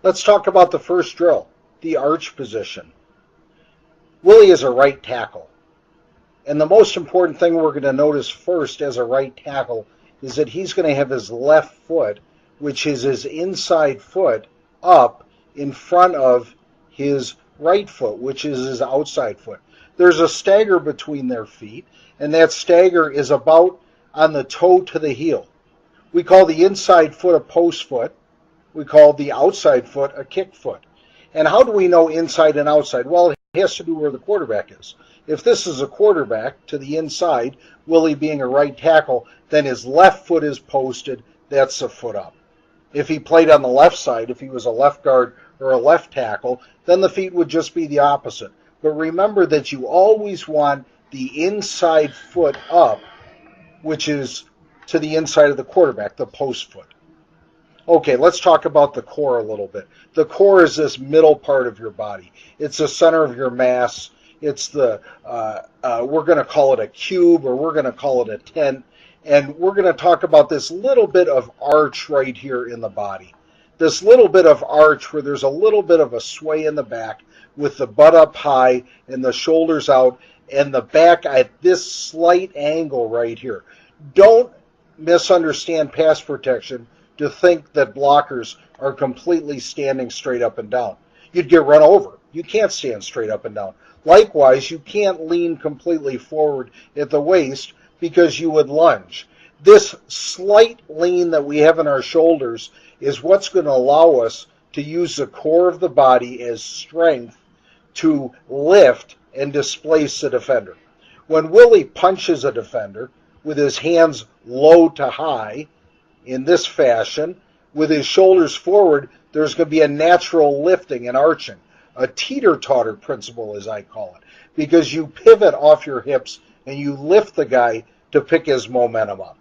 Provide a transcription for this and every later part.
Let's talk about the first drill, the arch position. Willie is a right tackle. And the most important thing we're going to notice first as a right tackle is that he's going to have his left foot, which is his inside foot, up in front of his right foot, which is his outside foot. There's a stagger between their feet, and that stagger is about on the toe to the heel. We call the inside foot a post foot. We call the outside foot a kick foot. And how do we know inside and outside? Well, it has to do where the quarterback is. If this is a quarterback to the inside, Willie being a right tackle, then his left foot is posted. That's a foot up. If he played on the left side, if he was a left guard or a left tackle, then the feet would just be the opposite. But remember that you always want the inside foot up, which is to the inside of the quarterback, the post foot. Okay, let's talk about the core a little bit. The core is this middle part of your body. It's the center of your mass. It's the, we're going to call it a cube, or we're going to call it a tent. And we're going to talk about this little bit of arch right here in the body. This little bit of arch where there's a little bit of a sway in the back with the butt up high and the shoulders out and the back at this slight angle right here. Don't misunderstand pass protection to think that blockers are completely standing straight up and down. You'd get run over. You can't stand straight up and down. Likewise, you can't lean completely forward at the waist because you would lunge. This slight lean that we have in our shoulders is what's going to allow us to use the core of the body as strength to lift and displace the defender. When Willie punches a defender with his hands low to high, in this fashion, with his shoulders forward, there's going to be a natural lifting and arching, a teeter-totter principle, as I call it, because you pivot off your hips and you lift the guy to pick his momentum up.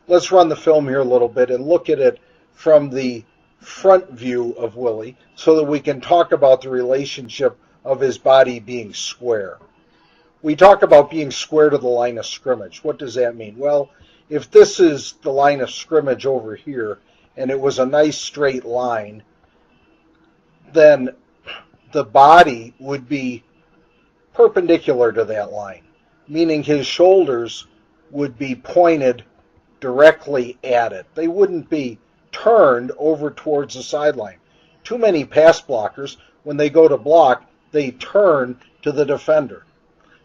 Let's run the film here a little bit and look at it from the front view of Willie so that we can talk about the relationship of his body being square. We talk about being square to the line of scrimmage. What does that mean? Well, if this is the line of scrimmage over here and it was a nice straight line, then the body would be perpendicular to that line, meaning his shoulders would be pointed directly at it. They wouldn't be turned over towards the sideline. Too many pass blockers, when they go to block, they turn to the defender.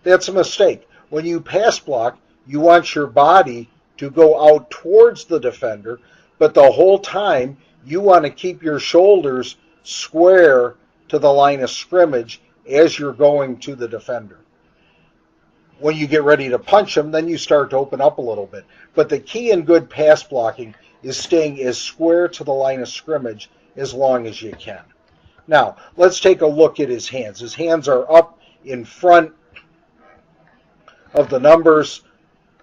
That's a mistake. When you pass block, you want your body to go out towards the defender, but the whole time you want to keep your shoulders square to the line of scrimmage as you're going to the defender. When you get ready to punch him, then you start to open up a little bit. But the key in good pass blocking is staying as square to the line of scrimmage as long as you can. Now, let's take a look at his hands. His hands are up in front of the numbers.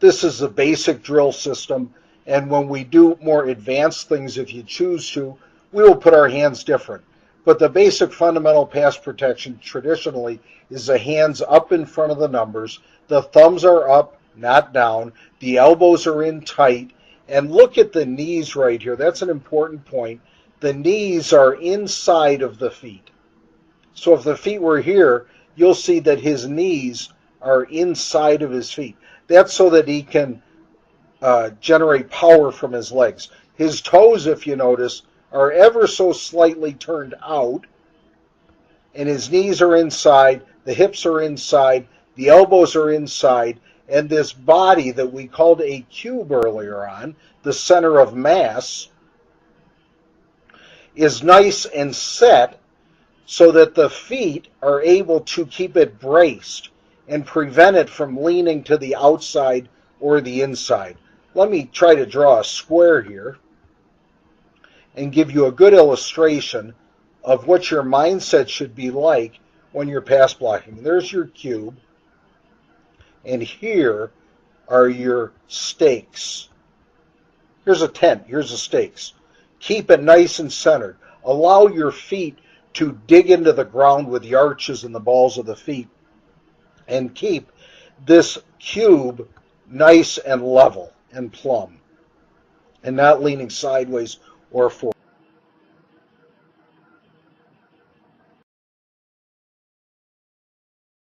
This is the basic drill system, and when we do more advanced things, if you choose to, we will put our hands different. But the basic fundamental pass protection traditionally is the hands up in front of the numbers, the thumbs are up, not down, the elbows are in tight, and look at the knees right here. That's an important point. The knees are inside of the feet. So if the feet were here, you'll see that his knees are inside of his feet. That's so that he can generate power from his legs. His toes, if you notice, are ever so slightly turned out, and his knees are inside, the hips are inside, the elbows are inside, and this body that we called a cube earlier on, the center of mass, is nice and set so that the feet are able to keep it braced and prevent it from leaning to the outside or the inside. Let me try to draw a square here and give you a good illustration of what your mindset should be like when you're pass blocking. There's your cube, and here are your stakes. Here's a tent, here's the stakes. Keep it nice and centered. Allow your feet to dig into the ground with the arches and the balls of the feet, and keep this cube nice and level and plumb, and not leaning sideways or forward.